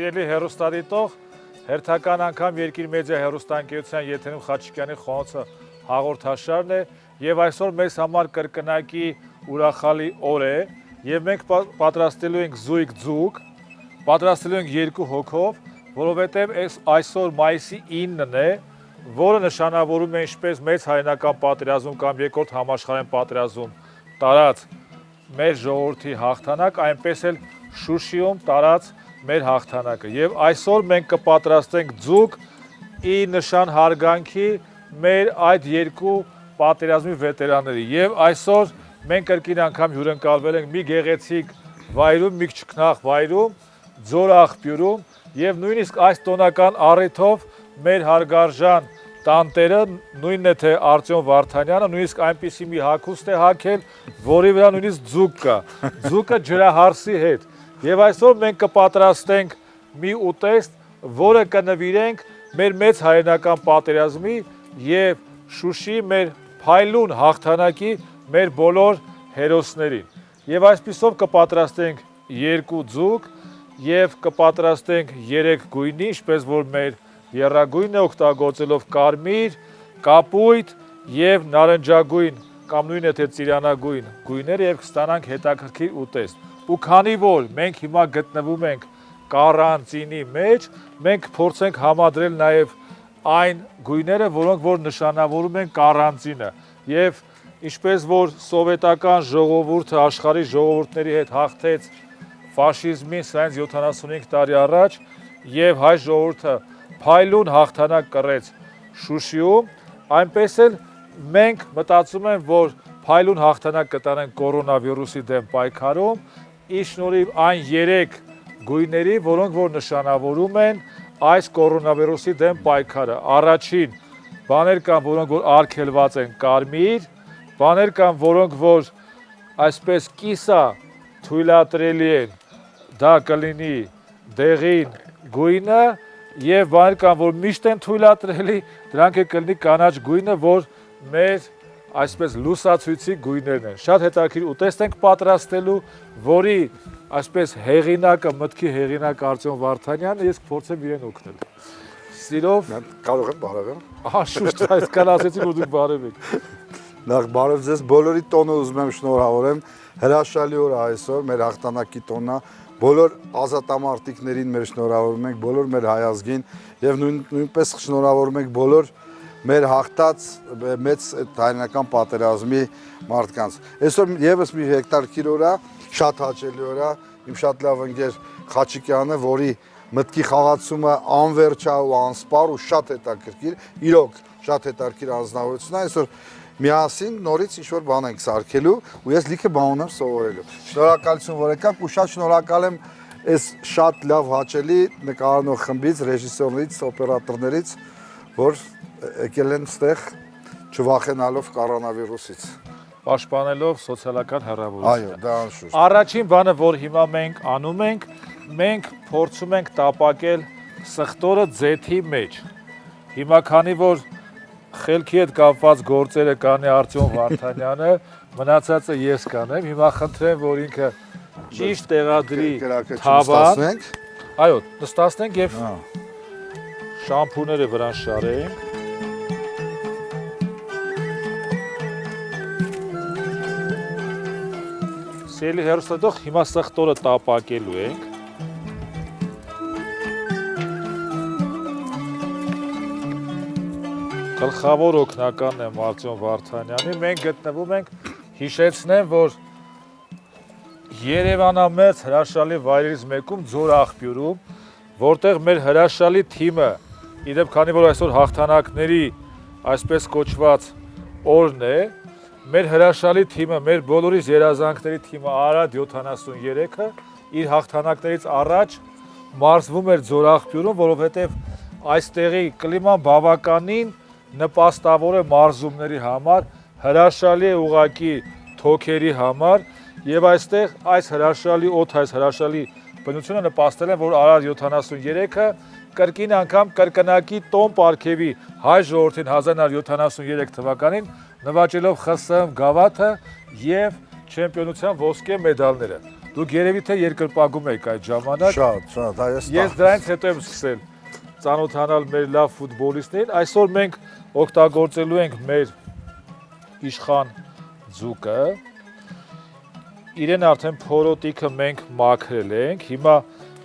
Սիրելի հեռուստադիտող, հերթական անգամ Երկիր մեդիա հեռուստաընկերության եթերում Խաչիկյանի խոհանոցը հաղորդաշարն է եւ այսօր մեզ համար կրկնակի ուրախալի օր է եւ մենք պատրաստելու ենք զույգ ձուկ, պատրաստելու ենք երկու հոգով, որովհետեւ այսօր մայիսի 9-ն է, որը նշանավորում է ինչպես մեծ հայրենական պատերազմ կամ երկրորդ համաշխարհային պատերազմ տարած մեր ժողովրդի հաղթանակ, այնպես էլ Շուշիում տարած մեր հաղթանակը եւ այսօր մենք կպատրաստենք ձուկ ի նշան հարգանքի մեր այդ երկու պատերազմի վետերանների եւ այսօր մենք կրկին անգամ հյուրընկալվել ենք մի գեղեցիկ վայրում, մի քչքնաղ վայրում, Ձորախբյուրում եւ նույնիսկ այս տոնական առիթով մեր հարգարժան տանտերը, նույնն է թե Արտյոմ Վարդանյանը, նույնիսկ այնպիսի մի հագուստ է հագել, որի վրա նույնիսկ ձուկ կա, ձուկը ջրահարսի հետ։ Եվ այսօր մենք կպատրաստենք մի ուտեստ, որը կնվիրենք մեր մեծ հայրենական պատերազմի եւ Շուշիի մեր փայլուն հաղթանակի մեր բոլոր հերոսներին։ Եվ այսպիսով կպատրաստենք երկու ձուկ եւ կպատրաստենք 3 գույնի, ինչպես որ մեր եռագույնը օգտագործելով կարմիր, կապույտ եւ նարնջագույն կամ նույնը թե ծիրանագույն գույները եւ կստանանք հետաքրքիր ուտեստ։ Ու քանի որ մենք հիմա գտնվում ենք կարանտինի մեջ, մենք փորձենք համադրել նաեւ այն գույները, որոնք որ նշանավորում են կարանտինը։ Եվ ինչպես որ սովետական ժողովուրդը աշխարհի ժողովուրդների հետ հաղթեց ֆաշիզմին սրանց 75 տարի առաջ եւ հայ ժողովուրդը փայլուն հաղթանակ կռեց Շուշիում, այնպես էլ մենք մտածում ենք, որ փայլուն հաղթանակ կտանենք կորոնավիրուսի դեմ պայքարում, ի շնորհիվ այն 3 գույների, որոնք որ նշանավորում են այս կորոնավիրուսի դեմ պայքարը։ Առաջին բաներ կան, որոնք որ արգելված են կարմիր, բաներ կան, որոնք որ այսպես կիսա թույլատրելի են, դա կլինի դեղին գույնը եւ բաներ կան, որ միշտ են թույլատրելի, դրանք է կլինի կանաչ գույնը, որ մեր այսպես լուսացույցի գույներն են։ Շատ հետաքրքիր ուտեստ ենք պատրաստելու, որի այսպես հեղինակը, մտքի հեղինակ Արտյոմ Վարդանյանը, ես կփորձեմ իրեն օգնել։ Սիրով կարող եմ բարևել։ Ահա շուտ այսքան ասեցի, որ դուք բարև եք։ Նախ բարև ձեզ բոլորի տոնը ուզում եմ շնորհավորեմ, հրաշալի օր այսօր, մեր հաղթանակի տոնն է, բոլոր ազատամարտիկներին մեր շնորհավորում ենք, բոլոր մեր հայ ազգին եւ նույնպես շնորհավորում ենք բոլոր մեր հաղթած մեծ հայրենական պատերազմի մարդկանց։ Այսօր եւս մի հեկտարքիր օր է, շատ հաճելի օր է, իմ շատ լավ ընկեր Խաչիկյանը, որի մտքի խաղացումը անվերջ է ու անսպար ու շատ հետաքրքիր, իրոք շատ հետաքրքիր անձնավորություն է, այսօր միասին նորից ինչ-որ բան ենք սարքելու ու ես լիքը բան ունեմ սովորելու։ Շնորհակալություն, որ եկաք ու շատ շնորհակալ եմ այս շատ լավ հաճելի նկարահանող խմբից, ռեժիսորներից, օպերատորներից, որ եկել են ստեղ չվախենալով կորոնավիրուսից, պաշտպանելով սոցիալական հեռավորությունը։ Այո, դա անշուշտ։ Առաջին բանը, որ հիմա մենք անում ենք, մենք փորձում ենք տապակել սխտորը ձեթի մեջ։ Հիմա քանի որ խելքի հետ կապված գործերը կանի Արտյոմ Վարդանյանը, մնացածը ես կանեմ, հիմա խնդրեմ, որ ինքը ճիշտ տեղադրի թավան։ Այո, նստացնենք եւ շամփուները վրան շարենք։ Սիրելի հեռուստադիտող, հիմա սխտորը տապակելու ենք։ Գլխավոր օգնականն եմ Արտյոմ Վարդանյանի, մենք գտնվում ենք, հիշեցնեմ, որ Երևանամերձ հրաշալի վայրերից մեկում Ձորախբյուրում, որտեղ մեր հրաշալի թիմը, իդեպ քանի որ այսօր հաղթանակների այսպես կոչված օրն է, մեր հրաշալի թիմը, մեր բոլորիս երազանքների թիմը Արադ 73-ը իր հաղթանակներից առաջ մարզվում էր Ձորախբյուրում, որովհետև այստեղի կլիման բավականին նպաստավոր է մարզումների համար, հրաշալի է ուղղակի թոքերի համար եւ այստեղ այս հրաշալի օդ, այս հրաշալի բնությունը նպաստել են, որ Արադ 73-ը կրկին անգամ կրկնակի տոն պարգևի հայ ժողովրդին 1973 թվականին նվաճելով ԽՍՀՄ գավաթը եւ չեմպիոնության ոսկե մեդալները։ Դուք երևի թե երկրպագում եք այդ ժամանակ։ Շատ, Ես դրանից հետո եմ սկսել ծանոթանալ մեր լավ ֆուտբոլիստներին։ Այսօր մենք օգտագործելու ենք մեր իշխան ձուկը։ Իրեն արդեն փորոտիքը մենք մաքրել ենք։ Հիմա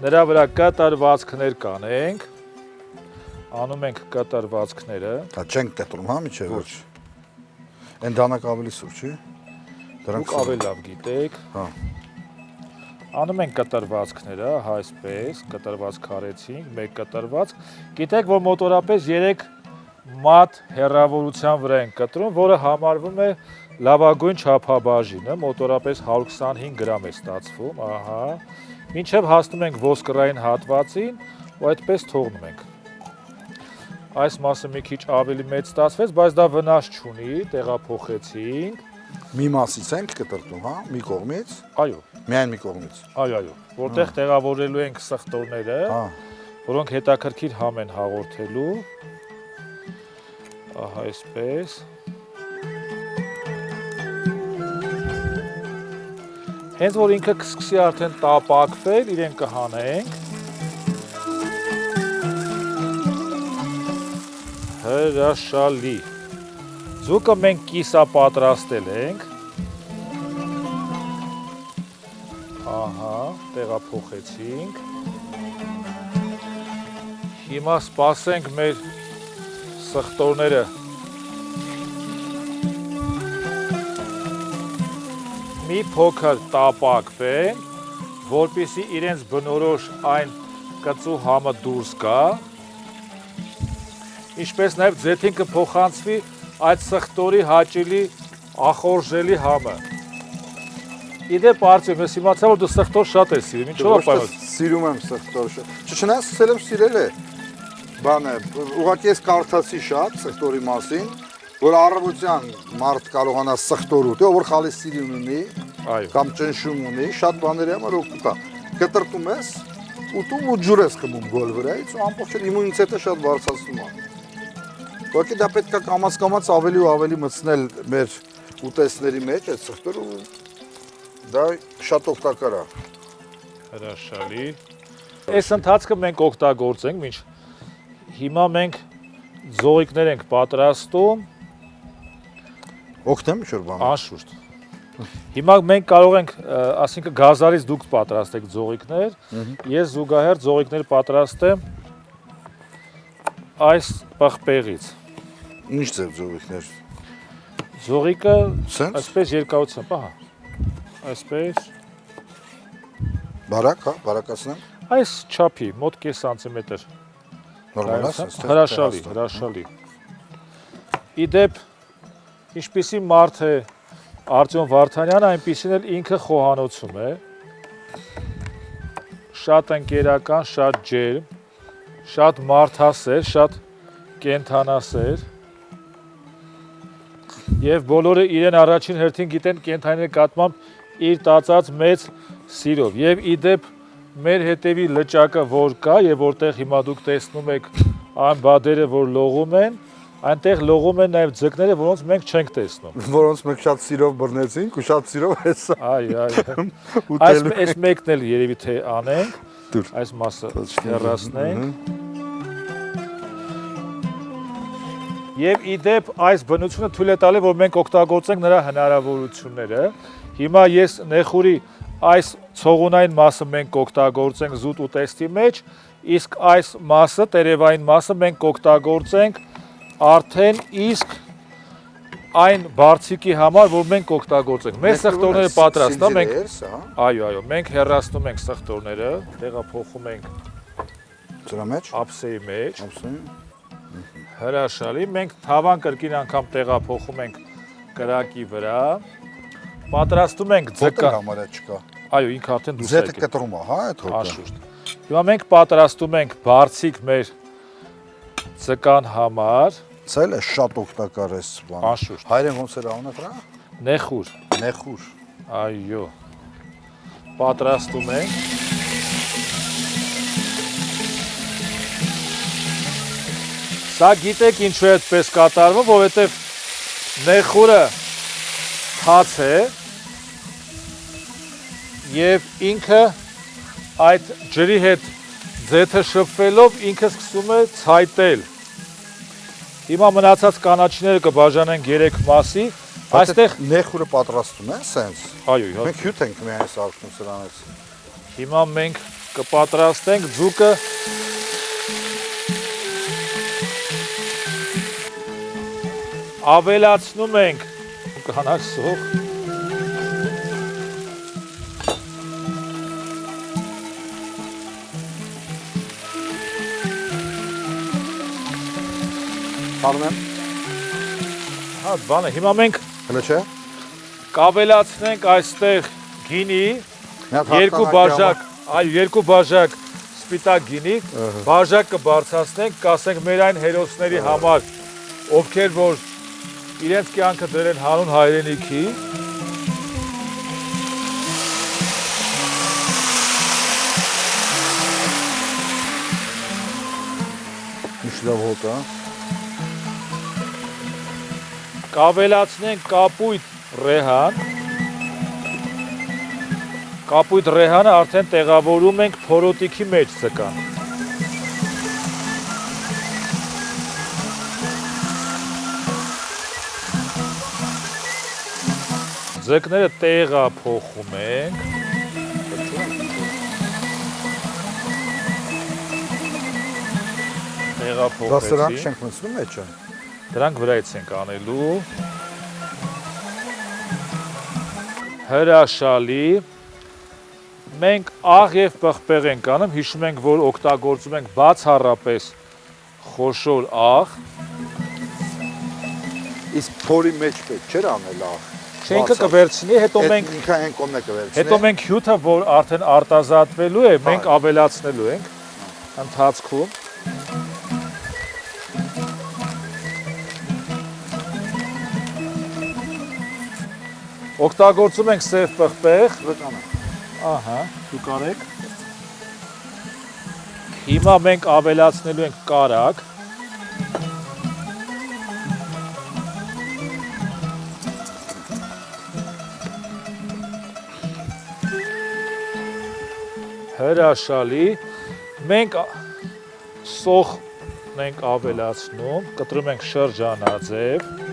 նրա վրա կատարվածքներ կանենք։ Անում ենք կատարվածքները։ Դա չենք կտրում, հա, միջև ոչ։ Այն դանակ ավելի սուր, չի։ Դուք ավելի լավ գիտեք։ Հա։ Անում ենք կտրվածքները, հա, այսպես, կտրվածք արեցինք, մեկ կտրվածք։ Գիտեք, որ մոտորապես 3 մատ հեռավորության վրա են կտրում, որը համարվում է լավագույն չափաբաժինը, մոտորապես 125 գրամ է ստացվում, ահա։ Մինչև հասնում ենք ոսկրային հատվածին, ու այդպես թողնում ենք։ Այս մասը մի քիչ ավելի մեծ ստացվեց, բայց դա վնաս չունի, տեղափոխեցինք։ Մի մասից ենք կտրտում, հա, մի կողմից։ Այո։ Միայն մի կողմից։ Այո, որտեղ տեղավորելու ենք սխտորները, որոնք հետաքրքիր համ են հաղորդելու։ Ահա այսպես։ Հենց որ ինքը կսկսի արդեն տապակվել, իրեն կհանենք։ Հրաշալի։ Ձուկը մենք կիսա պատրաստել ենք։ Ահա, տեղափոխեցինք։ Հիմա սպասենք մեր սխտորները մի փոքր տապակվեն, որպեսզի իրենց բնորոշ այն կծու համը դուրս գա, ինչպես նաև ձեթին կփոխանցվի այդ սխտորի հաճելի ախորժելի համը։ Իդեպ Արտյոմ, ես իմացա, որ դու սխտոր շատ ես սիրում, ինչո՞վ է պայման։ Սիրում եմ սխտոր։ Չնայած սկսել եմ սիրել է։ Բանը, ուղղակի ես կարդացի շատ սխտորի մասին, որ առավոտյան մարդ կարողանա սխտոր ուտի, որ խալիստին ունի, կամ ճնշում ունի, շատ բաների համար օգուտ է։ Կտրտում ես, ուտում ու ջուր ես խմում գոլ վրայից ու ամբողջ իմունիտետը շատ բարձրացնում է։ Ուղղակի դա պետք է կամաց ավելի ու ավելի մտցնել մեր ուտեստների մեջ այդ սխտորը ու դա շատ օգտակար է։ Հրաշալի։ Այս ընթացքը մենք օգտագործենք, ինչ հիմա մենք ձողիկներ ենք պատրաստում։ Օգտեմ ինչ-որ բան։ Անշուշտ։ Հիմա մենք կարող ենք, ասինքն գազարից դուք պատրաստեք ձողիկներ, ես զուգահեռ ձողիկներ պատրաստեմ այս պղպեղից։ Ինչ ձև ձողիկներ։ Ձողիկը Սենց։ այսպես երկարությամբ, ահա։ Այսպես։ Բարակ, հա, բարակացնեմ։ Այս չափի, մոտ կես սանտիմետր։ Նորմալ է։ Հրաշալի, հրաշալի։ Իդեպ, ինչպիսի մարդ է Արտյոմ Վարդանյանը, այնպիսին էլ ինքը խոհանոցում է։ Շատ ընկերական, շատ ջերմ, շատ մարդասեր, շատ կենդանասեր։ Եվ բոլորը իրեն առաջին հերթին գիտեն կենդանիների նկատմամբ իր տածած մեծ սիրով։ Եվ իդեպ մեր հետևի լճակը որ կա եւ որտեղ հիմա դուք տեսնում եք այն բադերը, որ լողում են, այնտեղ լողում են նաեւ ձկները, որոնց մենք չենք տեսնում։ Որոնց մենք շատ սիրով բռնեցինք ու շատ սիրով հեսա։ Այս մեկն էլ երևի թե անենք։ Այս մասը հեռացնենք։ Եվ իդեպ այս բնությունը թույլ է տալի, որ մենք օգտագործենք նրա հնարավորությունները։ Հիմա ես նեխուրի այս ցողունային մասը մենք կօգտագործենք զուտ ուտեստի մեջ, իսկ այս մասը, տերևային մասը մենք կօգտագործենք արդեն իսկ այն բարձիկի համար, որ մենք կօգտագործենք։ Մեր սխտորները պատրաստ է, մենք այո, մենք հեռացնում ենք սխտորները, տեղափոխում ենք դրա մեջ, ափսեի մեջ։ Հրաշալի, մենք թավան կրկին անգամ տեղափոխում ենք կրակի վրա, պատրաստում ենք ձկան։ Համարյա չկա։ Այո, ինքը արդեն դուրս է եկել։ Ձեթը կտրում է, հա, այդ հոտը։ Անշուշտ։ Հիմա մենք պատրաստում ենք բարձիկ մեր ձկան համար։ Սա էլ է շատ օգտակար է բան։ Անշուշտ։ Հայերեն ոնց էր անունը դրա։ Նեխուր։ Նեխուր։ Այո։ Պատրաստում ենք։ Սա գիտեք ինչու է այդպես կատարվում, որովհետև նեխուրը թաց է եւ ինքը այդ ջրի հետ ձեթը շփվելով ինքը սկսում է ցայտել։ Հիմա մնացած կանաչիները կբաժանենք 3 մասի։ Այստեղ նեխուրը պատրաստում են սենց։ այո, իհարկե։ Մենք հյութ ենք միայն սարքում սրանից։ Հիմա մենք կպատրաստենք ձուկը ավելացնում ենք կանաչ սող Խառնեմ։ հա բանը հիմա մենք Հələ չէ։ կավելացնենք այստեղ գինի Մի հատ երկու բաժակ այո երկու բաժակ սպիտակ գինի բաժակ կբարձրացնենք կասենք մեր այն հերոսների համար ովքեր որ իրենց կյանքը դրեն հանուն հայրենիքի Միշլավ հոտը։ կավելացնենք կապույտ ռեհան կապույտ ռեհանը արդեն տեղավորում ենք փորոտիքի մեջ ձկան ձկները տեղափոխում ենք Դա սրանք չենք մտցնում մեջը։ Դրանք վրայից ենք անելու հրաշալի մենք աղ եւ պղպեղ ենք անում հիշում ենք որ օգտագործում ենք բացառապես խոշոր աղ Իսկ փորի մեջ պետք չէր անել աղ։ Շենքը կվերցնի հետո մենք ինքը այն կողմն է կվերցնի։ հետո մենք հյութը որ արդեն արտազատվելու է մենք ավելացնելու ենք ընթացքում Օգտագործում ենք սև պղպեղ, ահա, դուք արեք։ Հիմա մենք ավելացնելու ենք կարագ։ Հրաշալի։ Մենք սոխ ենք ավելացնում, կտրում ենք շրջանաձև։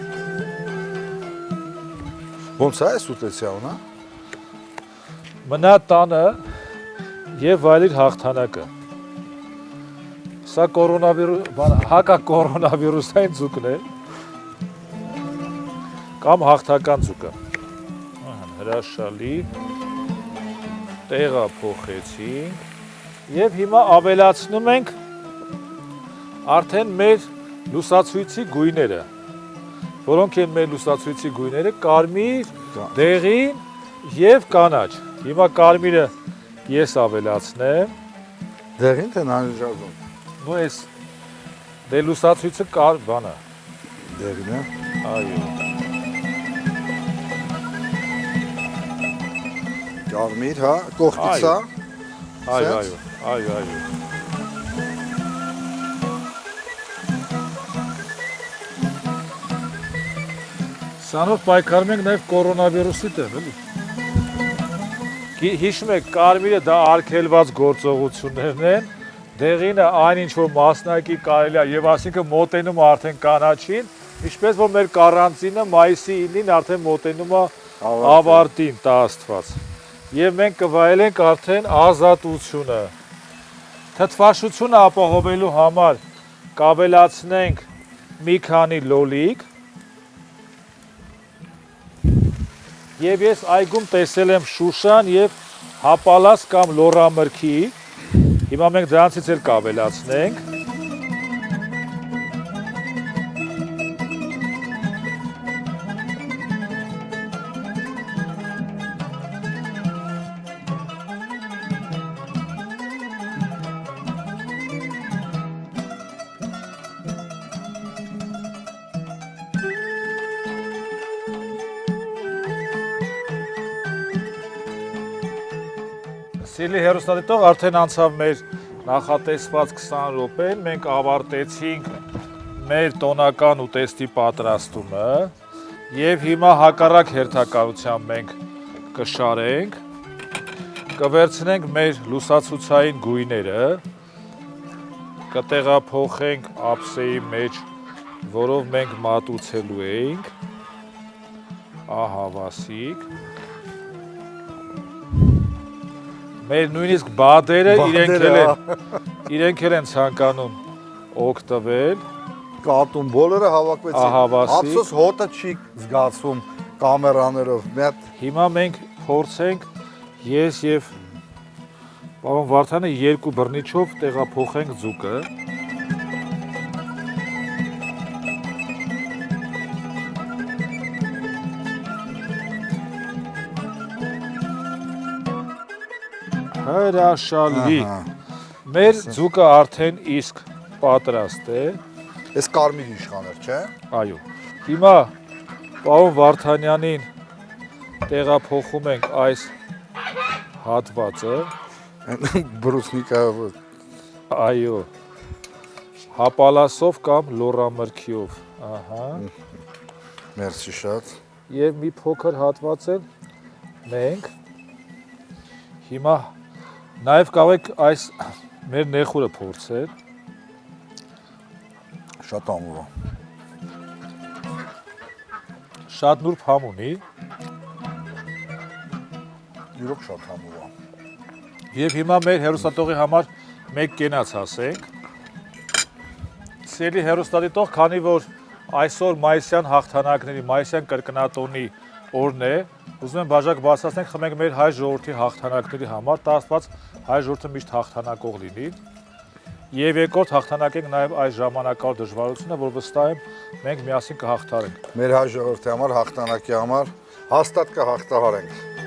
Ոնց է սուտեցիան, հա։ Մնա տանը եւ վայելիր հաղթանակը։ Սա հակակորոնավիրուսային ձուկն է կամ հաղթական ձուկը։ Հրաշալի տեղափոխեցինք եւ հիմա ավելացնում ենք արդեն մեր լուսացույցի գույները որոնք են մեր լուսացույցի գույները կարմիր, դեղին եւ կանաչ։ Հիմա կարմիրը ես ավելացնեմ։ Դեղին թե նարնջագույն։ Նո էս դե լուսացույցը կար բանը։ Դեղին է։ Այո։ Կարմիր, հա, կողքից հա։ Այո։ Սանով պայքարում ենք նաև կորոնավիրուսի դեմ, էլի։ Հիշում եք, կարմիրը դա արգելված գործողություններն են, դեղինը այն ինչ որ մասնակի կարելի է եւ այսինքն մոտենում արդեն կանաչին, ինչպես որ մեր կարանտինը մայիսի 9-ին արդեն մոտենում է ավարտին, տա Աստված։ Եվ մենք կվայելենք արդեն ազատությունը։ Թթվաշությունը ապահովելու համար կավելացնենք մի քանի լոլիկ Եվ ես այգում տեսել եմ շուշան եւ հապալաս կամ լոռամրգի։ Հիմա մենք դրանցից էլ կավելացնենք։ Սիրելի հեռուստադիտող, արդեն անցավ մեր նախատեսված 20 րոպեն, մենք ավարտեցինք մեր տոնական ուտեստի պատրաստումը եւ հիմա հակառակ հերթականությամբ մենք կշարենք կվերցնենք մեր լուսացուցային գույները, կտեղափոխենք ափսեի մեջ, որով մենք մատուցելու էինք, ահա վասիկ, մեր նույնիսկ բադերը իրենք էլ են ցանկանում օգտվել, Կատուն բոլորը հավաքվեցին։ Ահա, վասիկ։ Ափսոս հոտը չի զգացում կամերաներով։ Հիմա մենք փորձենք ես եւ պարոն Վարդանը երկու բռնիչով տեղափոխենք ձուկը։ Հրաշալի։ Մեր ձուկը արդեն իսկ պատրաստ է։ Այս կարմիր իշխաներ, չէ։ Այո։ Հիմա պարոն Վարդանյանին տեղափոխում ենք այս հատվածը։ Բրուսնիկը Այո։ Հապալասով կամ լոռամրգիով։ Ահա։ Մերսի շատ։ Եվ մի փոքր հատված էլ մենք հիմա նաև կարող եք այս մեր նեխուրը փորձել։ Շատ ամուր է։ Շատ նուրբ համ ունի։ Իրոք շատ ամուր է։ Եվ հիմա մեր հերոստատողի համար մեկ կենաց ասենք։ Սիրելի հերոստատիտող, քանի որ այսօր մայիսյան հաղթանակների, մայիսյան կրկնատոնի օրն է, ուզում եմ բաժակ բացասնենք խմենք մեր հայ ժողովրդի հաղթանակների համար, տա Աստված հայ ժողովուրդը միշտ հաղթանակող լինի։ Եվ երկրորդ հաղթանակենք նաև այս ժամանակավոր դժվարությունը, որ վստահ եմ մենք միասին կհաղթարենք։ Մեր հայ ժողովրդի համար հաղթանակի համար հաստատ կհաղթահարենք։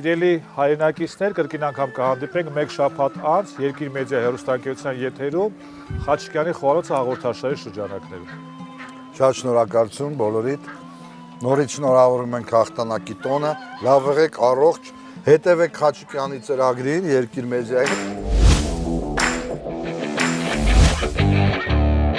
Սիրելի հայրենակիցներ, կրկին անգամ կհանդիպենք մեկ շաբաթ անց Երկիր մեդիա հեռուստաընկերության եթերում Խաչիկյանի խոհանոցը հաղորդաշարի շրջանակներում։ Շատ շնորհակալություն բոլորիդ։ Նորից շնորհավորում ենք հաղթանակի տոնը։ Լավ եղեք, առողջ, հետևեք Խաչիկյանի ծրագրին, Երկիր մեդիայի հետ։